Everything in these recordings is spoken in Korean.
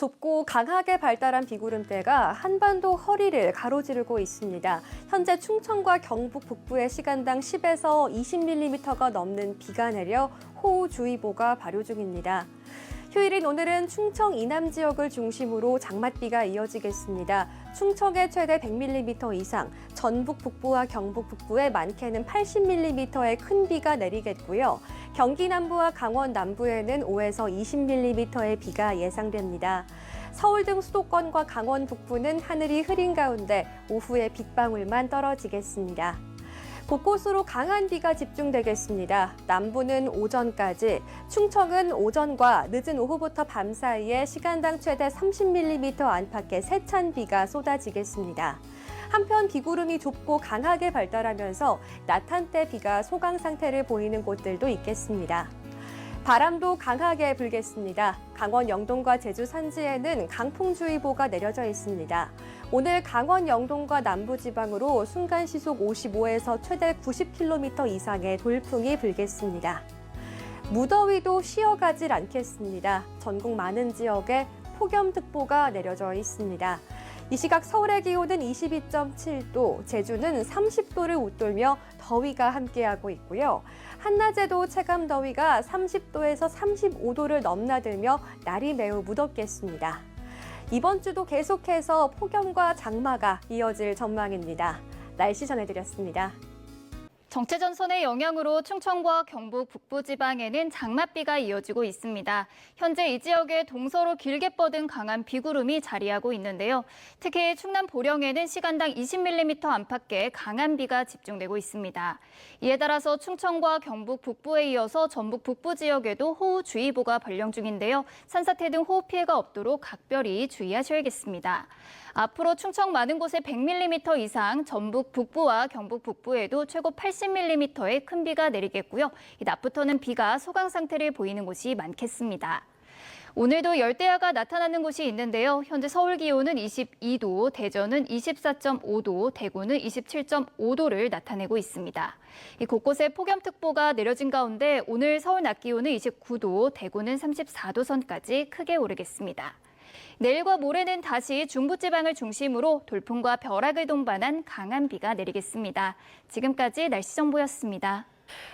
좁고 강하게 발달한 비구름대가 한반도 허리를 가로지르고 있습니다. 현재 충청과 경북 북부에 시간당 10에서 20mm가 넘는 비가 내려 호우주의보가 발효 중입니다. 휴일인 오늘은 충청 이남 지역을 중심으로 장맛비가 이어지겠습니다. 충청에 최대 100mm 이상, 전북 북부와 경북 북부에 많게는 80mm의 큰 비가 내리겠고요. 경기 남부와 강원 남부에는 5에서 20mm의 비가 예상됩니다. 서울 등 수도권과 강원 북부는 하늘이 흐린 가운데 오후에 빗방울만 떨어지겠습니다. 곳곳으로 강한 비가 집중되겠습니다. 남부는 오전까지, 충청은 오전과 늦은 오후부터 밤 사이에 시간당 최대 30mm 안팎의 세찬 비가 쏟아지겠습니다. 한편 비구름이 좁고 강하게 발달하면서 낮 한때 비가 소강 상태를 보이는 곳들도 있겠습니다. 바람도 강하게 불겠습니다. 강원 영동과 제주 산지에는 강풍주의보가 내려져 있습니다. 오늘 강원 영동과 남부지방으로 순간시속 55에서 최대 90km 이상의 돌풍이 불겠습니다. 무더위도 쉬어가질 않겠습니다. 전국 많은 지역에 폭염특보가 내려져 있습니다. 이 시각 서울의 기온은 22.7도, 제주는 30도를 웃돌며 더위가 함께하고 있고요. 한낮에도 체감 더위가 30도에서 35도를 넘나들며 날이 매우 무덥겠습니다. 이번 주도 계속해서 폭염과 장마가 이어질 전망입니다. 날씨 전해드렸습니다. 정체전선의 영향으로 충청과 경북 북부지방에는 장맛비가 이어지고 있습니다. 현재 이 지역에 동서로 길게 뻗은 강한 비구름이 자리하고 있는데요. 특히 충남 보령에는 시간당 20mm 안팎의 강한 비가 집중되고 있습니다. 이에 따라서 충청과 경북 북부에 이어서 전북 북부 지역에도 호우주의보가 발령 중인데요. 산사태 등 호우 피해가 없도록 각별히 주의하셔야겠습니다. 앞으로 충청 많은 곳에 100mm 이상, 전북 북부와 경북 북부에도 최고 80mm의 큰 비가 내리겠고요. 낮부터는 비가 소강 상태를 보이는 곳이 많겠습니다. 오늘도 열대야가 나타나는 곳이 있는데요. 현재 서울 기온은 22도, 대전은 24.5도, 대구는 27.5도를 나타내고 있습니다. 곳곳에 폭염특보가 내려진 가운데 오늘 서울 낮 기온은 29도, 대구는 34도 선까지 크게 오르겠습니다. 내일과 모레는 다시 중부지방을 중심으로 돌풍과 벼락을 동반한 강한 비가 내리겠습니다. 지금까지 날씨 정보였습니다.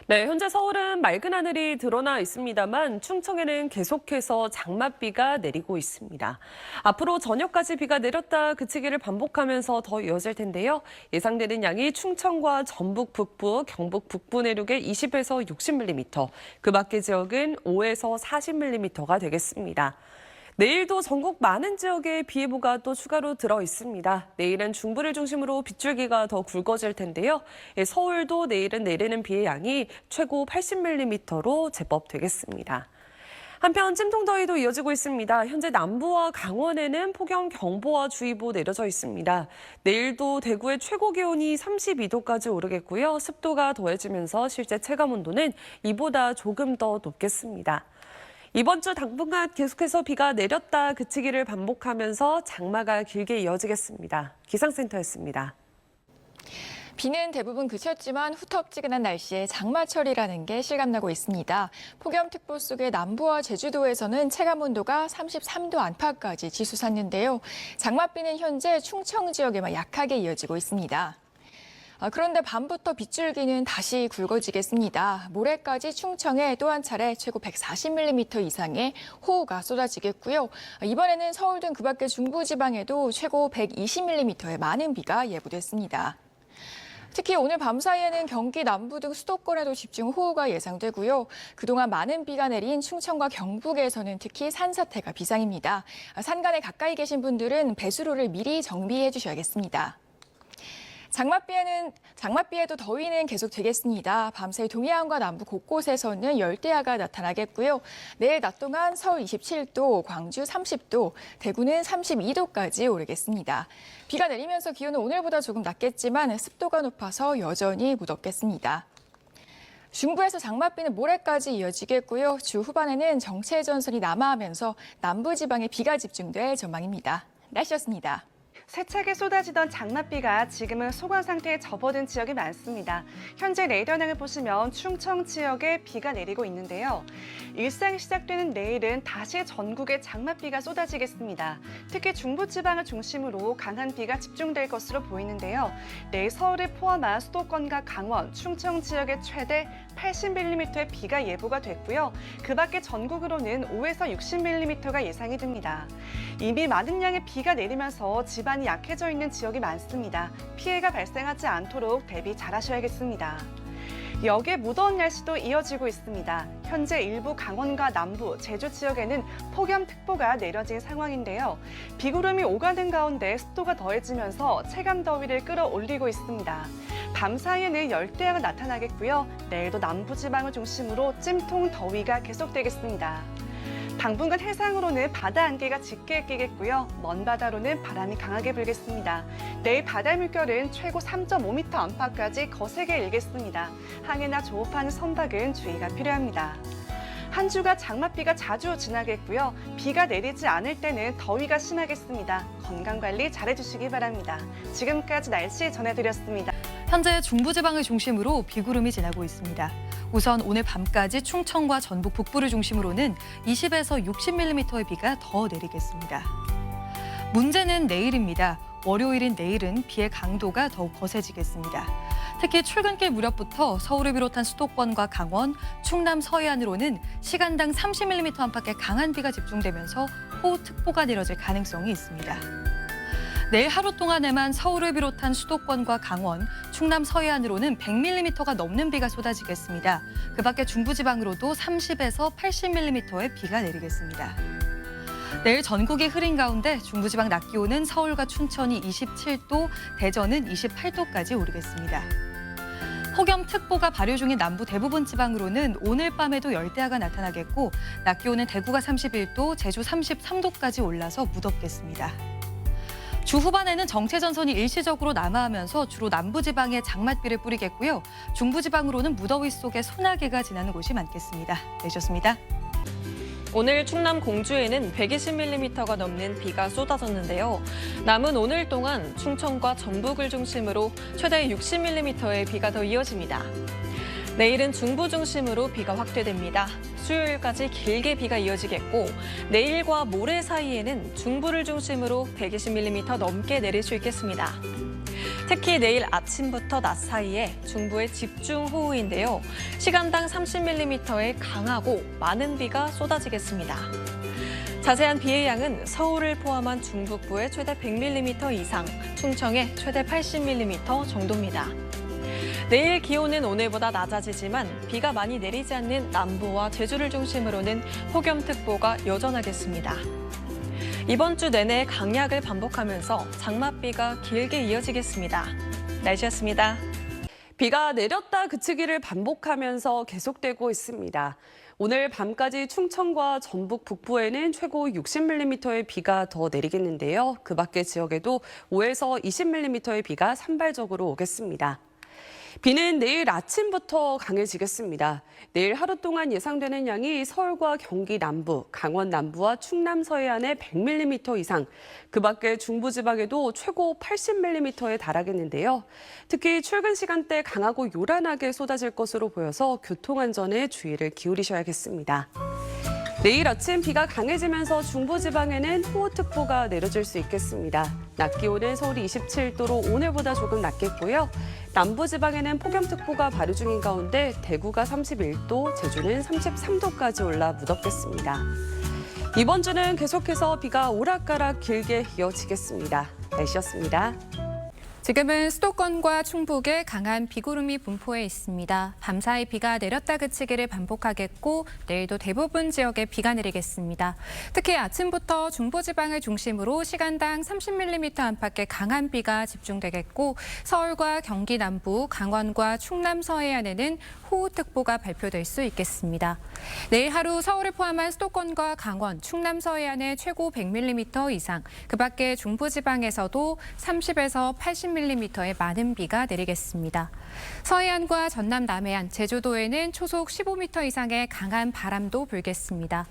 네, 현재 서울은 맑은 하늘이 드러나 있습니다만 충청에는 계속해서 장맛비가 내리고 있습니다. 앞으로 저녁까지 비가 내렸다 그치기를 반복하면서 더 이어질 텐데요. 예상되는 양이 충청과 전북 북부, 경북 북부 내륙에 20에서 60mm, 그 밖의 지역은 5에서 40mm가 되겠습니다. 내일도 전국 많은 지역에 비 예보가 또 추가로 들어 있습니다. 내일은 중부를 중심으로 빗줄기가 더 굵어질 텐데요. 서울도 내일은 내리는 비의 양이 최고 80mm로 제법 되겠습니다. 한편 찜통더위도 이어지고 있습니다. 현재 남부와 강원에는 폭염 경보와 주의보 내려져 있습니다. 내일도 대구의 최고 기온이 32도까지 오르겠고요. 습도가 더해지면서 실제 체감온도는 이보다 조금 더 높겠습니다. 이번 주 당분간 계속해서 비가 내렸다 그치기를 반복하면서 장마가 길게 이어지겠습니다. 기상센터였습니다. 비는 대부분 그쳤지만 후텁지근한 날씨에 장마철이라는 게 실감나고 있습니다. 폭염특보 속에 남부와 제주도에서는 체감온도가 33도 안팎까지 치솟았는데요. 장맛비는 현재 충청 지역에만 약하게 이어지고 있습니다. 그런데 밤부터 빗줄기는 다시 굵어지겠습니다. 모레까지 충청에 또 한 차례 최고 140mm 이상의 호우가 쏟아지겠고요. 이번에는 서울 등 그 밖의 중부지방에도 최고 120mm의 많은 비가 예보됐습니다. 특히 오늘 밤 사이에는 경기 남부 등 수도권에도 집중 호우가 예상되고요. 그동안 많은 비가 내린 충청과 경북에서는 특히 산사태가 비상입니다. 산간에 가까이 계신 분들은 배수로를 미리 정비해 주셔야겠습니다. 장맛비에도 더위는 계속 되겠습니다. 밤새 동해안과 남부 곳곳에서는 열대야가 나타나겠고요. 내일 낮 동안 서울 27도, 광주 30도, 대구는 32도까지 오르겠습니다. 비가 내리면서 기온은 오늘보다 조금 낮겠지만 습도가 높아서 여전히 무덥겠습니다. 중부에서 장맛비는 모레까지 이어지겠고요. 주 후반에는 정체전선이 남하하면서 남부지방에 비가 집중될 전망입니다. 날씨였습니다. 세차게 쏟아지던 장맛비가 지금은 소강 상태에 접어든 지역이 많습니다. 현재 레이더망을 보시면 충청 지역에 비가 내리고 있는데요. 일상이 시작되는 내일은 다시 전국에 장맛비가 쏟아지겠습니다. 특히 중부지방을 중심으로 강한 비가 집중될 것으로 보이는데요. 내일 서울을 포함한 수도권과 강원, 충청 지역에 최대 80mm의 비가 예보가 됐고요. 그 밖에 전국으로는 5에서 60mm가 예상이 됩니다. 이미 많은 양의 비가 내리면서 지반이 약해져 있는 지역이 많습니다. 피해가 발생하지 않도록 대비 잘하셔야겠습니다. 여기에 무더운 날씨도 이어지고 있습니다. 현재 일부 강원과 남부, 제주 지역에는 폭염특보가 내려진 상황인데요. 비구름이 오가는 가운데 습도가 더해지면서 체감 더위를 끌어올리고 있습니다. 밤 사이에는 열대야가 나타나겠고요. 내일도 남부지방을 중심으로 찜통 더위가 계속되겠습니다. 당분간 해상으로는 바다 안개가 짙게 끼겠고요. 먼 바다로는 바람이 강하게 불겠습니다. 내일 바다 물결은 최고 3.5m 안팎까지 거세게 일겠습니다. 항해나 조업하는 선박은 주의가 필요합니다. 한 주가 장맛비가 자주 지나겠고요. 비가 내리지 않을 때는 더위가 심하겠습니다. 건강관리 잘해주시기 바랍니다. 지금까지 날씨 전해드렸습니다. 현재 중부지방을 중심으로 비구름이 지나고 있습니다. 우선 오늘 밤까지 충청과 전북 북부를 중심으로는 20에서 60mm의 비가 더 내리겠습니다. 문제는 내일입니다. 월요일인 내일은 비의 강도가 더욱 거세지겠습니다. 특히 출근길 무렵부터 서울을 비롯한 수도권과 강원, 충남 서해안으로는 시간당 30mm 안팎의 강한 비가 집중되면서 호우특보가 내려질 가능성이 있습니다. 내일 하루 동안에만 서울을 비롯한 수도권과 강원, 충남 서해안으로는 100mm가 넘는 비가 쏟아지겠습니다. 그 밖에 중부지방으로도 30에서 80mm의 비가 내리겠습니다. 내일 전국이 흐린 가운데 중부지방 낮 기온은 서울과 춘천이 27도, 대전은 28도까지 오르겠습니다. 폭염특보가 발효 중인 남부 대부분 지방으로는 오늘 밤에도 열대야가 나타나겠고 낮 기온은 대구가 31도, 제주 33도까지 올라서 무덥겠습니다. 주 후반에는 정체전선이 일시적으로 남하하면서 주로 남부지방에 장맛비를 뿌리겠고요. 중부지방으로는 무더위 속에 소나기가 지나는 곳이 많겠습니다. 내주셨습니다. 오늘 충남 공주에는 120mm가 넘는 비가 쏟아졌는데요. 남은 오늘 동안 충청과 전북을 중심으로 최대 60mm의 비가 더 이어집니다. 내일은 중부 중심으로 비가 확대됩니다. 수요일까지 길게 비가 이어지겠고 내일과 모레 사이에는 중부를 중심으로 120mm 넘게 내릴 수 있겠습니다. 특히 내일 아침부터 낮 사이에 중부의 집중호우인데요. 시간당 30mm의 강하고 많은 비가 쏟아지겠습니다. 자세한 비의 양은 서울을 포함한 중북부에 최대 100mm 이상, 충청에 최대 80mm 정도입니다. 내일 기온은 오늘보다 낮아지지만 비가 많이 내리지 않는 남부와 제주를 중심으로는 폭염특보가 여전하겠습니다. 이번 주 내내 강약을 반복하면서 장맛비가 길게 이어지겠습니다. 날씨였습니다. 비가 내렸다 그치기를 반복하면서 계속되고 있습니다. 오늘 밤까지 충청과 전북 북부에는 최고 60mm의 비가 더 내리겠는데요. 그 밖의 지역에도 5에서 20mm의 비가 산발적으로 오겠습니다. 비는 내일 아침부터 강해지겠습니다. 내일 하루 동안 예상되는 양이 서울과 경기 남부, 강원 남부와 충남 서해안에 100mm 이상, 그 밖에 중부지방에도 최고 80mm에 달하겠는데요. 특히 출근 시간대 강하고 요란하게 쏟아질 것으로 보여서 교통안전에 주의를 기울이셔야겠습니다. 내일 아침 비가 강해지면서 중부지방에는 호우특보가 내려질 수 있겠습니다. 낮 기온은 서울이 27도로 오늘보다 조금 낮겠고요. 남부지방에는 폭염특보가 발효 중인 가운데 대구가 31도, 제주는 33도까지 올라 무덥겠습니다. 이번 주는 계속해서 비가 오락가락 길게 이어지겠습니다. 날씨였습니다. 지금은 수도권과 충북에 강한 비구름이 분포해 있습니다. 밤사이 비가 내렸다 그치기를 반복하겠고 내일도 대부분 지역에 비가 내리겠습니다. 특히 아침부터 중부지방을 중심으로 시간당 30mm 안팎의 강한 비가 집중되겠고 서울과 경기 남부, 강원과 충남 서해안에는 호우특보가 발표될 수 있겠습니다. 내일 하루 서울을 포함한 수도권과 강원, 충남 서해안에 최고 100mm 이상, 그 밖에 중부지방에서도 30에서 80mm의 많은 비가 내리겠습니다. 서해안과 전남 남해안, 제주도에는 초속 15m 이상의 강한 바람도 불겠습니다.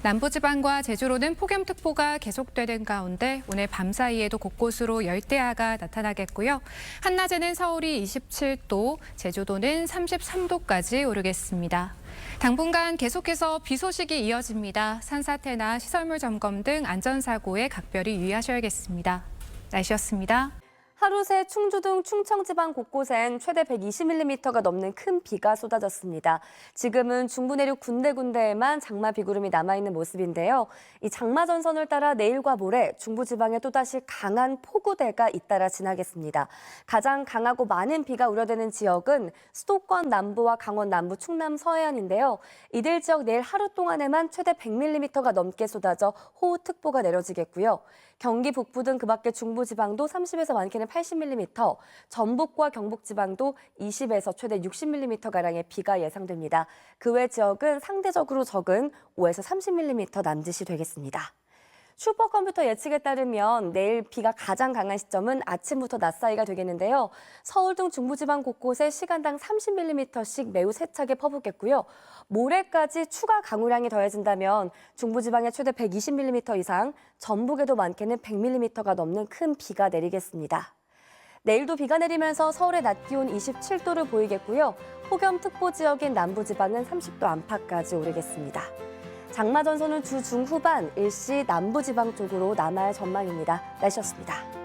남부지방과 제주로는 폭염특보가 계속되는 가운데 오늘 밤사이에도 곳곳으로 열대야가 나타나겠고요. 한낮에는 서울이 27도, 제주도는 33도까지 오르겠습니다. 당분간 계속해서 비 소식이 이어집니다. 산사태나 시설물 점검 등 안전사고에 각별히 유의하셔야겠습니다. 날씨였습니다. 하루 새 충주 등 충청 지방 곳곳엔 최대 120mm가 넘는 큰 비가 쏟아졌습니다. 지금은 중부 내륙 군데군데에만 장마 비구름이 남아있는 모습인데요. 이 장마 전선을 따라 내일과 모레 중부 지방에 또다시 강한 폭우대가 잇따라 지나겠습니다. 가장 강하고 많은 비가 우려되는 지역은 수도권 남부와 강원 남부, 충남 서해안인데요. 이들 지역 내일 하루 동안에만 최대 100mm가 넘게 쏟아져 호우특보가 내려지겠고요. 경기 북부 등 그밖의 중부지방도 30에서 많게는 80mm, 전북과 경북지방도 20에서 최대 60mm가량의 비가 예상됩니다. 그 외 지역은 상대적으로 적은 5에서 30mm 남짓이 되겠습니다. 슈퍼컴퓨터 예측에 따르면 내일 비가 가장 강한 시점은 아침부터 낮 사이가 되겠는데요. 서울 등 중부지방 곳곳에 시간당 30mm씩 매우 세차게 퍼붓겠고요. 모레까지 추가 강우량이 더해진다면 중부지방에 최대 120mm 이상, 전북에도 많게는 100mm가 넘는 큰 비가 내리겠습니다. 내일도 비가 내리면서 서울의 낮 기온 27도를 보이겠고요. 폭염특보 지역인 남부지방은 30도 안팎까지 오르겠습니다. 장마 전선은 주 중후반 일시 남부지방 쪽으로 남아할 전망입니다. 날씨였습니다.